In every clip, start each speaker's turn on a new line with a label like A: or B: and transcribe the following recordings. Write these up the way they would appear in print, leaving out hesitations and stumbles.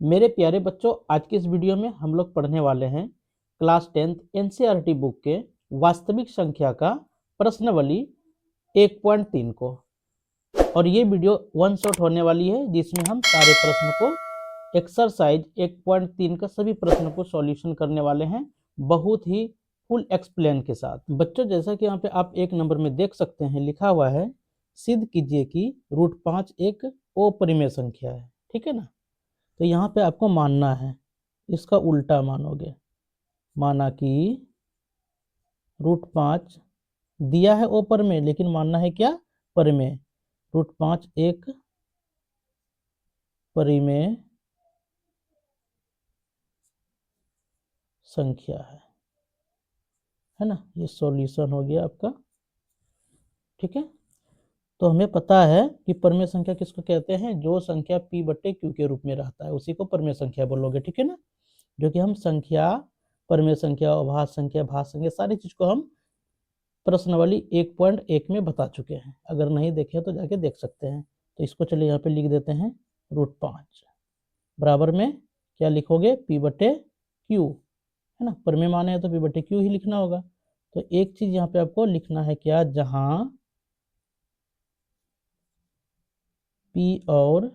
A: मेरे प्यारे बच्चों, आज की इस वीडियो में हम लोग पढ़ने वाले हैं क्लास 10th एनसीईआरटी बुक के वास्तविक संख्या का प्रश्नावली 1.3 को। और ये वीडियो वन शॉट होने वाली है जिसमें हम सारे प्रश्न को एक्सरसाइज 1.3 का सभी प्रश्नों को सॉल्यूशन करने वाले हैं, बहुत ही फुल एक्सप्लेन के साथ। बच्चों, जैसा कि यहाँ पे आप एक नंबर में देख सकते हैं, लिखा हुआ है सिद्ध कीजिए कि √5 एक अपरिमेय संख्या है। ठीक है ना। तो यहाँ पे आपको मानना है, इसका उल्टा मानोगे। माना कि √5 दिया है ऊपर में, लेकिन मानना है क्या? परिमेय। √5 एक परिमेय संख्या है ना। ये सॉल्यूशन हो गया आपका। ठीक है। तो हमें पता है कि परिमेय संख्या किसको कहते हैं? जो संख्या p/q के रूप में रहता है उसी को परिमेय संख्या बोलोगे। ठीक है ना। जो कि हम संख्या, परिमेय संख्या, अभाज्य संख्या, भाज्य संख्या, सारी चीज को हम प्रश्नावली 1.1 में बता चुके हैं। अगर नहीं देखे तो जाके देख सकते हैं। तो इसको चलिए यहाँ पे लिख देते हैं √5 बराबर में क्या लिखोगे? p/q है ना। परिमेय माने है तो p/q ही लिखना होगा। तो एक चीज यहाँ पे आपको लिखना है क्या? जहां p और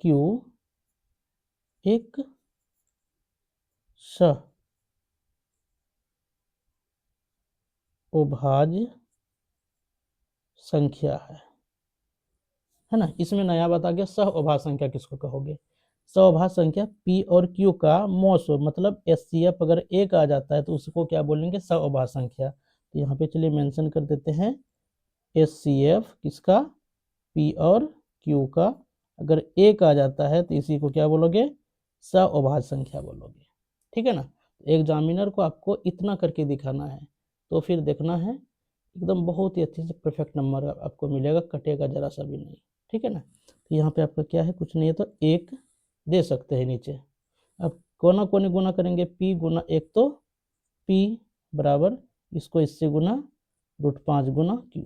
A: q एक अभाज्य संख्या है ना। इसमें नया बात आ गया, सह अभाज्य संख्या किसको कहोगे? सहअभाज्य संख्या p और q का मोस मतलब एचसीएफ अगर एक आ जाता है तो उसको क्या बोलेंगे? सहअभाज्य संख्या। तो यहाँ पे चलिए मेंशन कर देते हैं एचसीएफ किसका? p और q का अगर एक आ जाता है तो इसी को क्या बोलोगे? सहअभाज्य संख्या बोलोगे। ठीक है ना। एग्जामिनर को आपको इतना करके दिखाना है तो फिर देखना है एकदम बहुत ही अच्छे से परफेक्ट नंबर आपको मिलेगा, कटेगा जरा सा भी नहीं। ठीक है ना। तो यहाँ पे आपका क्या है? कुछ नहीं है तो एक दे सकते हैं नीचे। अब कोना कोने गुना करेंगे, p गुना एक तो p बराबर इसको इससे गुना √5 गुना q।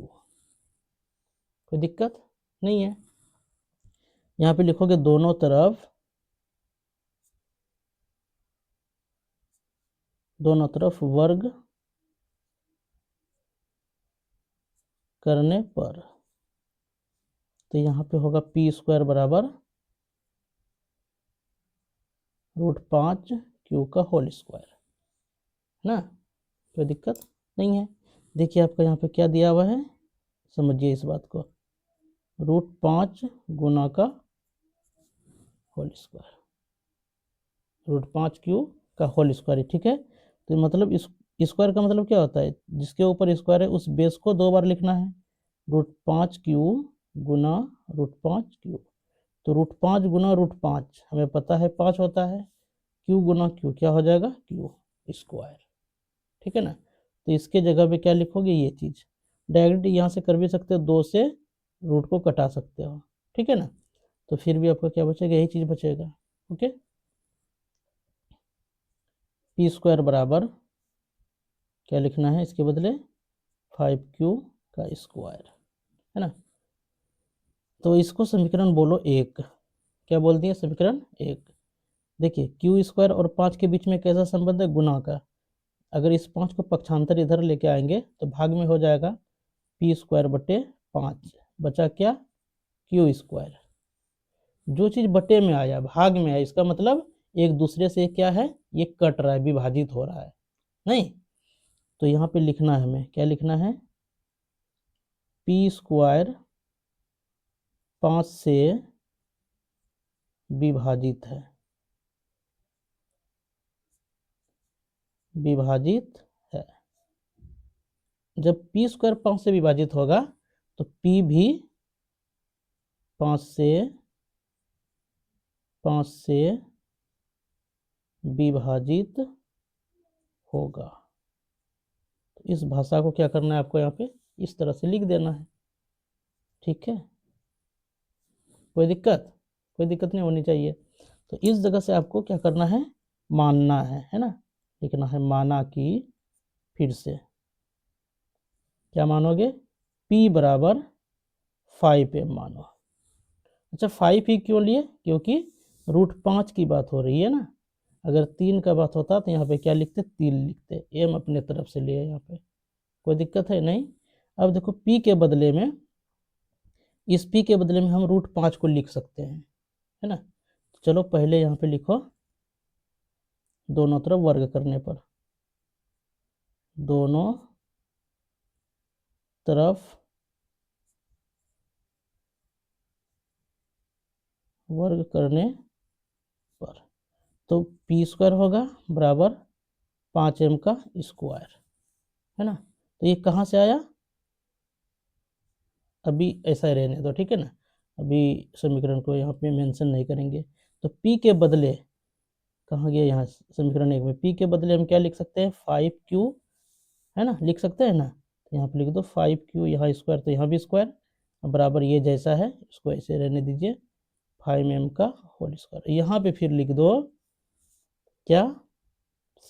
A: कोई दिक्कत नहीं है। यहाँ पे लिखोगे दोनों तरफ वर्ग करने पर। तो यहाँ पे होगा p² बराबर √5 q का होल स्क्वायर है ना। कोई दिक्कत नहीं है। देखिए आपका यहाँ पे क्या दिया हुआ है, समझिए इस बात को। √5 गुना का होल स्क्वायर, √5 का होल स्क्वायर। ठीक है। तो मतलब इस स्क्वायर का मतलब क्या होता है? जिसके ऊपर स्क्वायर है उस बेस को दो बार लिखना है। √5 गुना √5 तो √5 गुना √5 हमें पता है 5 होता है। q गुना q क्या हो जाएगा? q square. ठीक है ना। तो इसके जगह पे क्या लिखोगे? ये चीज डायरेक्ट यहाँ से कर भी सकते हो, 2 से रूट को कटा सकते हो। ठीक है ना। तो फिर भी आपका क्या बचेगा? यही चीज बचेगा। ओके। p² बराबर क्या लिखना है इसके बदले? 5q का स्क्वायर है ना। तो इसको समीकरण बोलो एक। क्या बोल दिया? समीकरण एक। देखिए q² और 5 के बीच में कैसा संबंध है? गुना का। अगर इस 5 को पक्षांतर इधर लेके आएंगे तो भाग में हो जाएगा p²/5। बचा क्या? q²। जो चीज बटे में आया, भाग में आया, इसका मतलब एक दूसरे से क्या है? ये कट रहा है, विभाजित हो रहा है नहीं। तो यहाँ पे लिखना है, हमें क्या लिखना है? p² 5 से विभाजित है, विभाजित है। जब p² 5 से विभाजित होगा तो p भी 5 से विभाजित होगा। तो इस भाषा को क्या करना है आपको? यहाँ पे इस तरह से लिख देना है। ठीक है। कोई दिक्कत? कोई दिक्कत नहीं होनी चाहिए। तो इस जगह से आपको क्या करना है? मानना है ना। लिखना है माना कि, फिर से क्या मानोगे? p बराबर 5m मानो। अच्छा 5 ही क्यों लिए, क्योंकि √5 की बात हो रही है ना। अगर 3 का बात होता तो यहाँ पे क्या लिखते, 3 लिखते। एम अपने तरफ से लिए यहाँ पे, कोई दिक्कत है नहीं। अब देखो p के बदले में, इस p के बदले में हम √5 को लिख सकते हैं, है ना। चलो पहले यहाँ पे लिखो, दोनों तरफ वर्ग करने पर, दोनों तरफ वर्ग करने पर, तो p² होगा बराबर 5m का स्क्वायर, है ना। तो ये कहाँ से आया, अभी ऐसा ही रहने दो, ठीक है ना। अभी समीकरण को यहाँ पे मेंशन नहीं करेंगे। तो p के बदले, कहाँ गया, यहाँ समीकरण 1 में p के बदले हम क्या लिख सकते हैं, 5q, है ना, लिख सकते हैं ना। तो यहाँ पे लिख दो 5q, यहाँ स्क्वायर तो यहाँ भी स्क्वायर, बराबर ये जैसा है इसको ऐसे रहने दीजिए, 5m का होल स्क्वायर। यहाँ पे फिर लिख दो क्या,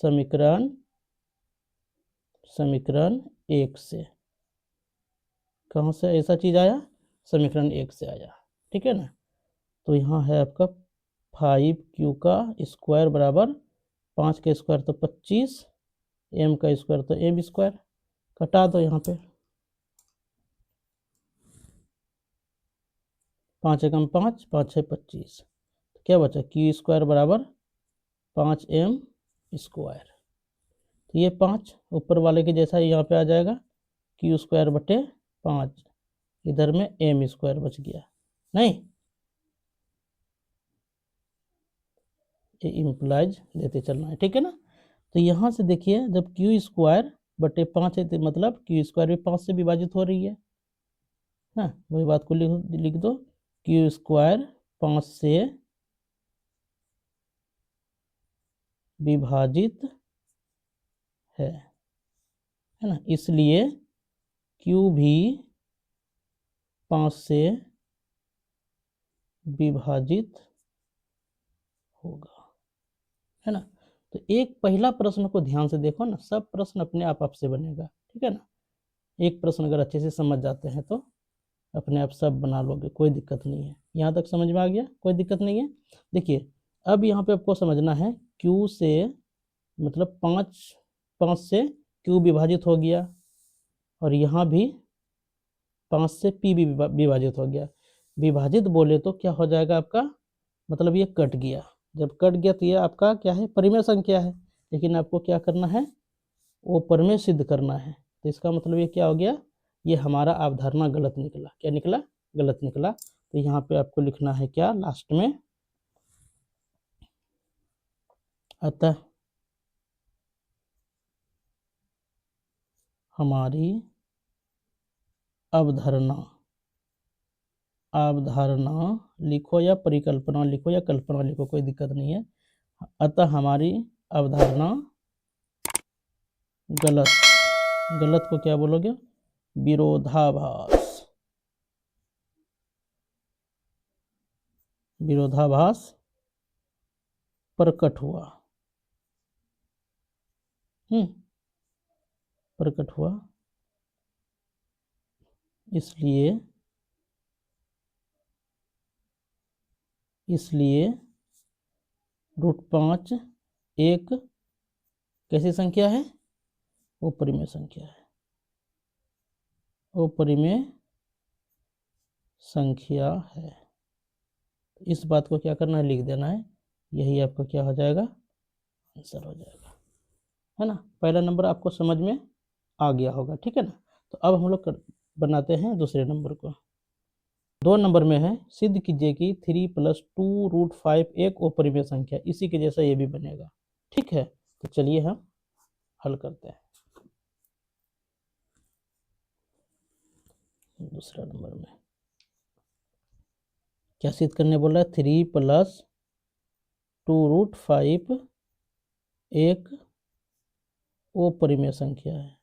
A: समीकरण 1 से, कहाँ से ऐसा चीज आया, समीकरण 1 से आया, ठीक है ना। तो यहाँ है आपका 5q का स्क्वायर बराबर 5 का स्क्वायर तो 25, m का स्क्वायर तो m स्क्वायर, कटा दो यहाँ पे, 5 एकम 5, 5 6 25, तो क्या बचा, q स्क्वायर बराबर 5m स्क्वायर। तो ये 5 ऊपर वाले के जैसा यहाँ पे आ जाएगा, q स्क्वायर बटे 5, इधर में m स्क्वायर बच गया, नहीं ये इम्प्लाइज देते चलना है, ठीक है ना। तो यहाँ से देखिए, जब q स्क्वायर बटे 5 है तो मतलब q स्क्वायर भी 5 से विभाजित हो रही है ना, वही बात को लिख दो, q स्क्वायर 5 से विभाजित है ना, इसलिए q भी 5 से विभाजित होगा, है ना। तो एक पहला प्रश्न को ध्यान से देखो ना, सब प्रश्न अपने आप से बनेगा, ठीक है ना। एक प्रश्न अगर अच्छे से समझ जाते हैं तो अपने आप सब बना लोगे, कोई दिक्कत नहीं है। यहाँ तक समझ में आ गया, कोई दिक्कत नहीं है। देखिए अब यहाँ पे आपको समझना है, q से मतलब 5 से q विभाजित हो गया, और यहाँ भी 5 से p भी विभाजित हो गया। विभाजित बोले तो क्या हो जाएगा आपका, मतलब ये कट गया, जब कट गया तो ये आपका क्या है, परिमेय संख्या है। लेकिन आपको क्या करना है, वो परिमेय सिद्ध करना है। तो इसका मतलब ये क्या हो गया, ये हमारा अवधारणा गलत निकला, क्या निकला, गलत निकला। तो यहाँ पे आपको लिखना है क्या लास्ट में, अतः हमारी अवधारणा, अवधारणा लिखो या परिकल्पना लिखो या कल्पना लिखो, कोई दिक्कत नहीं है। अतः हमारी अवधारणा गलत, गलत को क्या बोलोगे, विरोधाभास, विरोधाभास प्रकट हुआ, प्रकट हुआ, इसलिए √5 एक कैसी संख्या है, अपरिमेय संख्या है, अपरिमेय संख्या है। इस बात को क्या करना है, लिख देना है, यही आपका क्या हो जाएगा, आंसर हो जाएगा, है ना। पहला नंबर आपको समझ में आ गया होगा, ठीक है ना। तो अब हम लोग बनाते हैं दूसरे नंबर को। 2 नंबर में है, सिद्ध कीजिए कि 3 + 2√5 एक अपरिमेय संख्या, इसी के जैसा ये भी बनेगा, ठीक है। तो चलिए हम हल करते हैं। दूसरा नंबर में क्या सिद्ध करने बोल रहा है, 3 + 2√5 एक अपरिमेय संख्या है,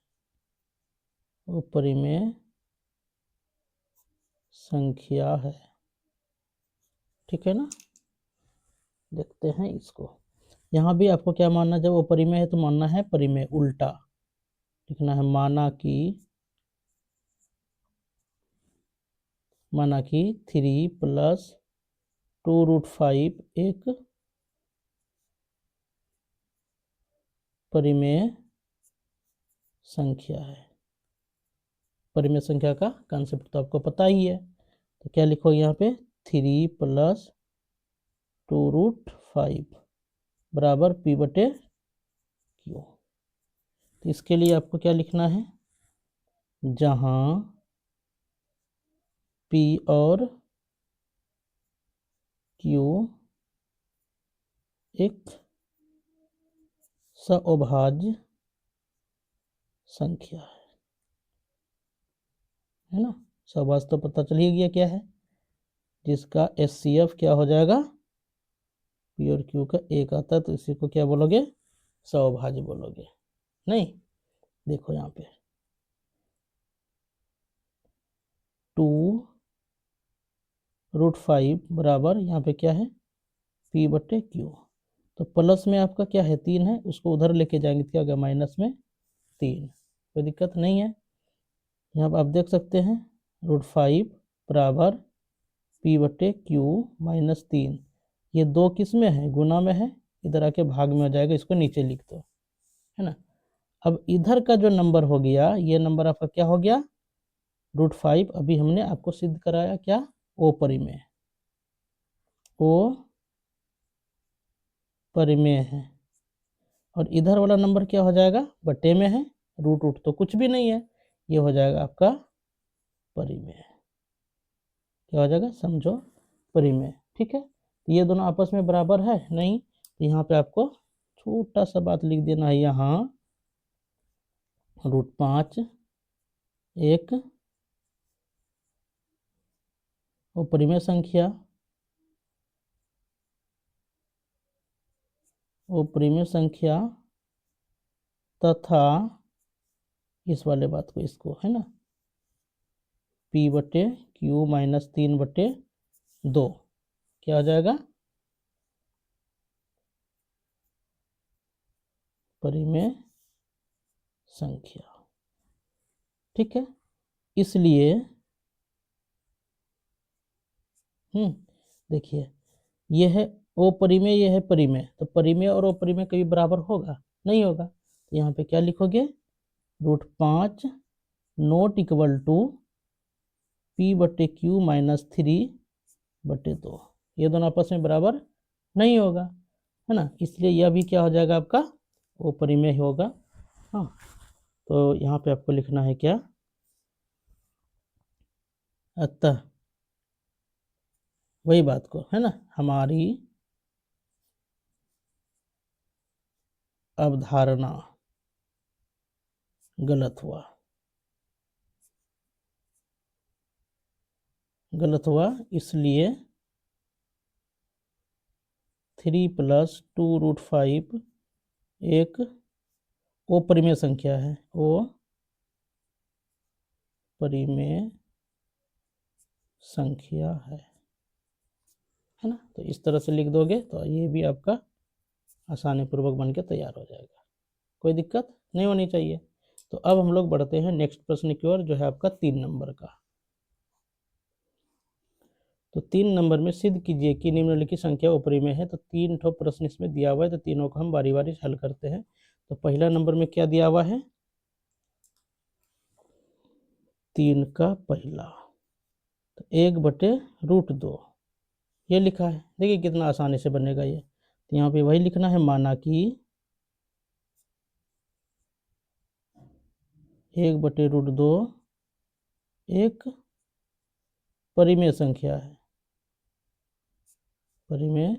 A: अपरिमेय संख्या है, ठीक है ना। देखते हैं इसको, यहाँ भी आपको क्या मानना है, जब अपरिमेय है तो मानना है परिमेय, उल्टा लिखना है, माना कि 3 + 2√5 एक परिमेय संख्या है। परिमेय संख्या का कॉन्सेप्ट तो आपको पता ही है, तो क्या लिखोगे यहाँ पे 3 + 2√5 बराबर P/Q। तो इसके लिए आपको क्या लिखना है, जहां P और Q एक सअभाज्य संख्या है ना। सअभाज्य तो पता चल ही गया क्या है, जिसका HCF क्या हो जाएगा, P और Q का एक आता है, तो इसी को क्या बोलोगे, सअभाज्य बोलोगे। नहीं, देखो यहाँ पे 2√5 बराबर यहाँ पे क्या है, P/Q। तो प्लस में आपका क्या है 3 है, उसको उधर लेके जाएंगे तो क्या होगा, माइनस में 3। कोई दिक्कत नहीं है। यहाँ पर आप देख सकते हैं √5 बराबर P/Q -3, ये 2 किस में है, गुना में है, इधर आके भाग में हो जाएगा, इसको नीचे लिख दो, है ना। अब इधर का जो नंबर हो गया, ये नंबर आपका क्या हो गया, √5। अभी हमने आपको सिद्ध कराया क्या, ओ परिमेय, ओ परिमेय है। और इधर वाला नंबर क्या हो जाएगा, बटे में है, रूट तो कुछ भी नहीं है, ये हो जाएगा आपका परिमेय। क्या हो जाएगा, समझो परिमेय। ठीक है, तो ये दोनों आपस में बराबर है नहीं, तो यहाँ पे आपको छोटा सा बात लिख देना है, यहाँ √5 एक अपरिमेय संख्या, अपरिमेय संख्या तथा इस वाले बात को, इसको है ना, P/Q -3/2 क्या हो जाएगा, परिमेय संख्या। ठीक है, इसलिए देखिए ये है अपरिमेय, ये है परिमेय, तो परिमेय और अपरिमेय कभी बराबर होगा नहीं होगा, तो यहाँ पे क्या लिखोगे, √5 नॉट इक्वल टू P/Q -3/2, ये दोनों आपस में बराबर नहीं होगा, है ना, इसलिए यह भी क्या हो जाएगा, आपका अपरिमेय होगा। हाँ, तो यहाँ पे आपको लिखना है क्या, अतः वही बात को, है ना, हमारी अवधारणा गलत हुआ, इसलिए 3 + 2√5 एक अपरिमेय संख्या है, अपरिमेय संख्या है ना। तो इस तरह से लिख दोगे तो ये भी आपका आसानी पूर्वक बन के तैयार हो जाएगा, कोई दिक्कत नहीं होनी चाहिए। तो अब हम लोग बढ़ते हैं नेक्स्ट प्रश्न की ओर, जो है आपका 3 नंबर का। तो 3 नंबर में सिद्ध कीजिए कि निम्नलिखित संख्या अपरिमेय है। तो 3 ठो प्रश्न इसमें दिया हुआ है, तो तीनों को हम बारी बारी हल करते हैं। तो पहला नंबर में क्या दिया हुआ है, 3 का पहला, तो 1/√2 ये लिखा है। देखिए कितना आसानी से बनेगा ये, तो यहाँ पे वही लिखना है, माना कि 1/√2 एक परिमेय संख्या है, परिमेय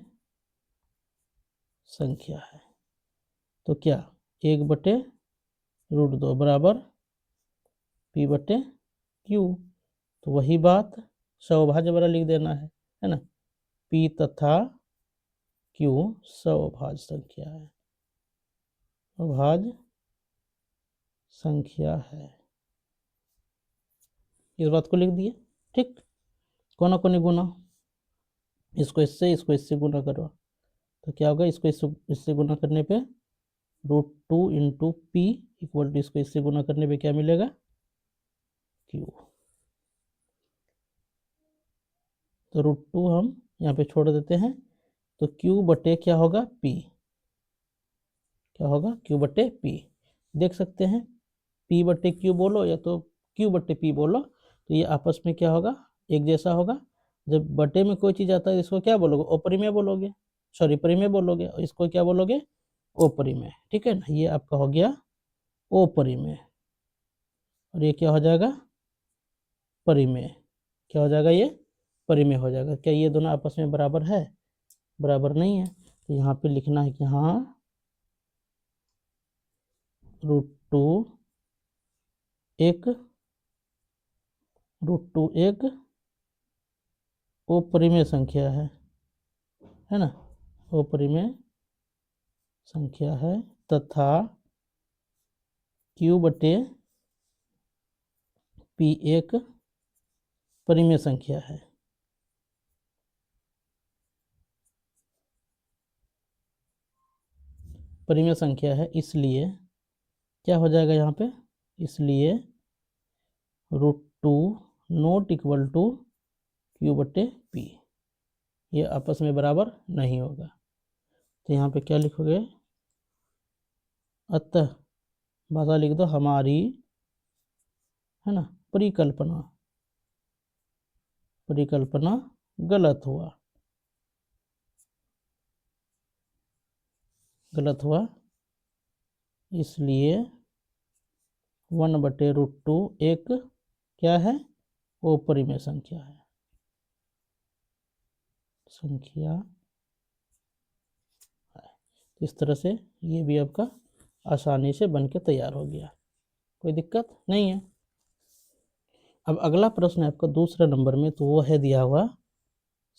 A: संख्या है। तो क्या 1/√2 बराबर P/Q, तो वही बात सअभाज्य वाला लिख देना है ना, P तथा Q सअभाज्य संख्या है, अभाज्य संख्या है, इस बात को लिख दिए। ठीक, कोना कोनी गुना, इसको इससे गुना करो, तो क्या होगा, इसको इससे गुना करने पे √2 × P इक्वल टू, इसको इससे गुना करने पे क्या मिलेगा, Q। तो √2 हम यहाँ पे छोड़ देते हैं, तो Q बटे क्या होगा P, क्या होगा Q बटे P। देख सकते हैं P बटे Q बोलो या तो Q बटे P बोलो, तो ये आपस में क्या होगा, एक जैसा होगा। जब बटे में कोई चीज़ आता है इसको क्या बोलोगे, अपरिमेय बोलोगे, सॉरी परिमेय बोलोगे, और इसको क्या बोलोगे, अपरिमेय। ठीक है ना, ये आपका हो गया अपरिमेय, और ये क्या हो जाएगा, परिमेय। क्या हो जाएगा, ये परिमेय हो जाएगा। क्या ये दोनों आपस में बराबर है, बराबर नहीं है, तो यहाँ पे लिखना है कि हाँ √2 एक अपरिमेय संख्या है ना, अपरिमेय संख्या है, तथा Q बटे P एक परिमेय संख्या है। परिमेय संख्या है, इसलिए क्या हो जाएगा यहाँ पे, इसलिए √2 नॉट इक्वल टू Q बटे P, ये आपस में बराबर नहीं होगा। तो यहाँ पे क्या लिखोगे, अतः भाषा लिख दो हमारी, है ना, परिकल्पना गलत हुआ, इसलिए 1/√2 एक क्या है, अपरिमेय संख्या है, इस तरह से ये भी आपका आसानी से बन के तैयार हो गया, कोई दिक्कत नहीं है। अब अगला प्रश्न है आपका दूसरे नंबर में, तो वो है दिया हुआ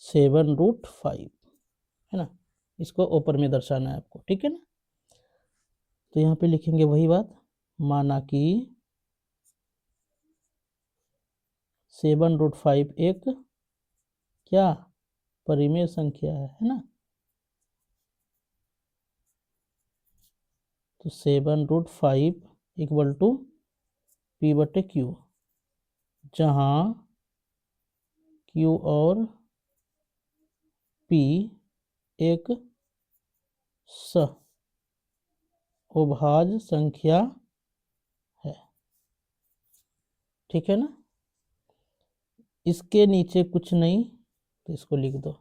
A: 7√5, है ना, इसको ऊपर में दर्शाना है आपको, ठीक है ना। तो यहाँ पे लिखेंगे वही बात, माना कि 7√5 एक क्या परिमेय संख्या है ना, तो 7√5 इक्वल टू P बटे Q, जहाँ Q और P एक सअभाज्य संख्या है, ठीक है ना। इसके नीचे कुछ नहीं, तो इसको लिख दो,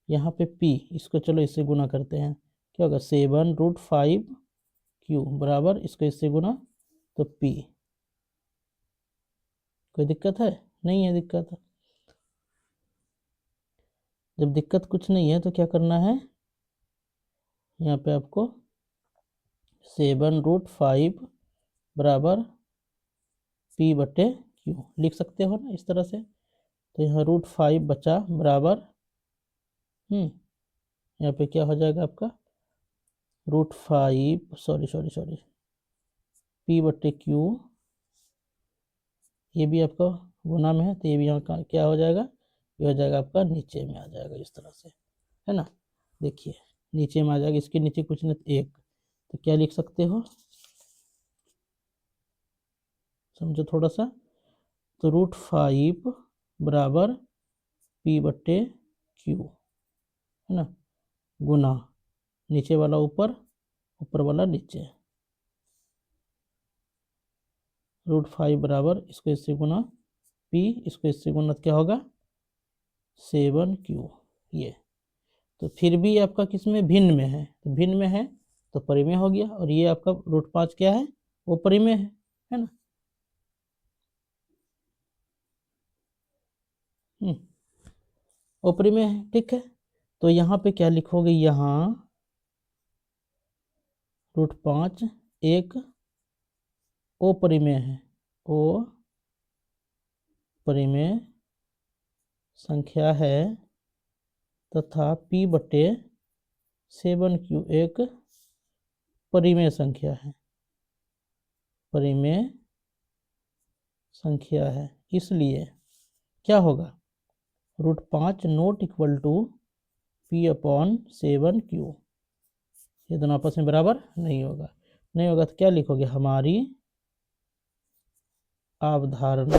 A: यहाँ पे P, इसको चलो इससे गुना करते हैं, क्या होगा 7√5Q बराबर, इसको इससे गुना तो P। कोई दिक्कत है, नहीं है दिक्कत। जब दिक्कत कुछ नहीं है तो क्या करना है, यहाँ पे आपको 7√5 बराबर P बटे Q लिख सकते हो ना इस तरह से। तो यहाँ √5 बचा बराबर, यहाँ पे क्या हो जाएगा आपका √5 सॉरी P बटे Q, ये भी आपका गुना में है, तो ये भी यहाँ का क्या हो जाएगा, ये हो जाएगा आपका नीचे में आ जाएगा इस तरह से, है ना। देखिए नीचे में आ जाएगा, इसके नीचे कुछ नहीं, एक, तो क्या लिख सकते हो, समझो थोड़ा सा, तो √5 बराबर P बटे Q, है ना, गुना नीचे वाला ऊपर, ऊपर वाला नीचे, √5 बराबर इसको इससे गुना P, इसको इससे गुना क्या होगा 7Q, ये। तो फिर भी आपका किस में, भिन्न में है, तो भिन्न में है तो परिमेय हो गया, और ये आपका √5 क्या है, वो परिमेय है ना। अपरिमेय है, ठीक है। तो यहाँ पे क्या लिखोगे, यहाँ √5 एक अपरिमेय है, अपरिमेय संख्या है, तथा P बटे 7Q एक परिमेय संख्या है, परिमेय संख्या है, इसलिए क्या होगा, √5 not equal to P upon 7Q, ये दोनों आपस में बराबर नहीं होगा, नहीं होगा तो क्या लिखोगे, हमारी अवधारणा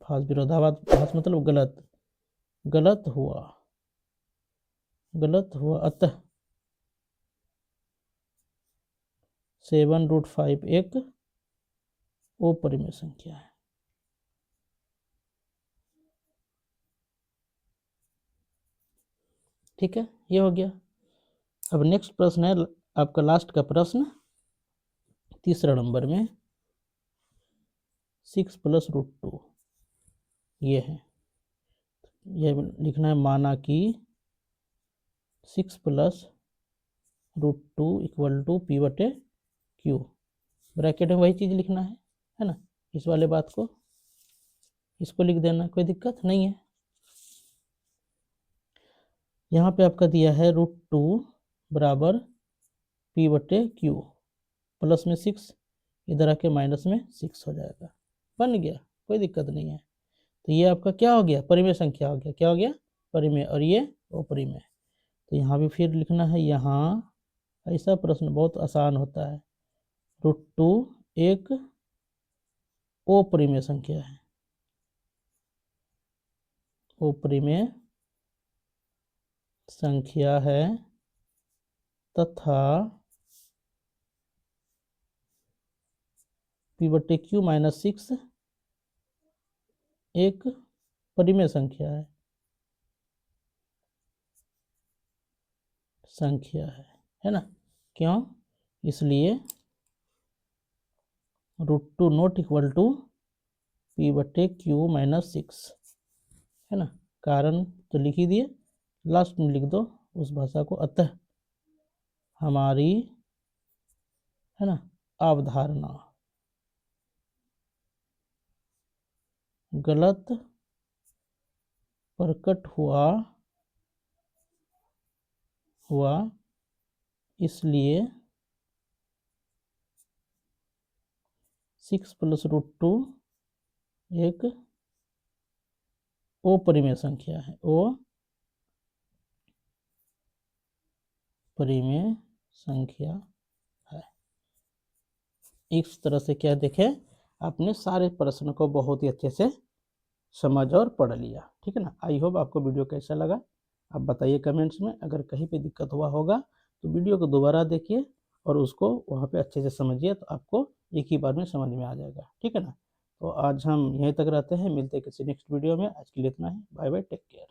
A: भास विरोधाभास मतलब गलत हुआ अतः 7√5 एक अपरिमेय संख्या है। ठीक है, ये हो गया। अब नेक्स्ट प्रश्न है आपका लास्ट का प्रश्न, तीसरा नंबर में 6 + √2 ये है। ये लिखना है, माना कि 6 + √2 = P/Q। ब्रैकेट में वही चीज़ लिखना है ना, इस वाले बात को, इसको लिख देना, कोई दिक्कत नहीं है। यहाँ पे आपका दिया है √2 = P/Q, प्लस में 6, इधर आके माइनस में 6 हो जाएगा, बन गया, कोई दिक्कत नहीं है। तो ये आपका क्या हो गया, परिमेय संख्या हो गया। क्या हो गया, परिमेय, और ये अपरिमेय। तो यहाँ भी फिर लिखना है, यहाँ ऐसा प्रश्न बहुत आसान होता है। √2 एक अपरिमेय संख्या है, अपरिमेय संख्या है तथा P/Q - 6 एक परिमेय संख्या है ना। क्यों, इसलिए √2 ≠ P/Q - 6 है ना। कारण तो लिख ही दिए, लास्ट में लिख दो उस भाषा को। अतः हमारी है ना अवधारणा गलत प्रकट हुआ, इसलिए 6 + √2 एक अपरिमेय संख्या है, अपरिमेय संख्या है। इस तरह से क्या देखे, आपने सारे प्रश्न को बहुत ही अच्छे से समझ और पढ़ लिया। ठीक है ना। आई होप आपको वीडियो कैसा लगा, आप बताइए कमेंट्स में। अगर कहीं पे दिक्कत हुआ होगा तो वीडियो को दोबारा देखिए और उसको वहाँ पे अच्छे से समझिए, तो आपको एक ही बार में समझ में आ जाएगा। ठीक है ना। तो आज हम यहीं तक रहते हैं, मिलते हैं किसी नेक्स्ट वीडियो में। आज के लिए इतना ही, बाय बाय, टेक केयर।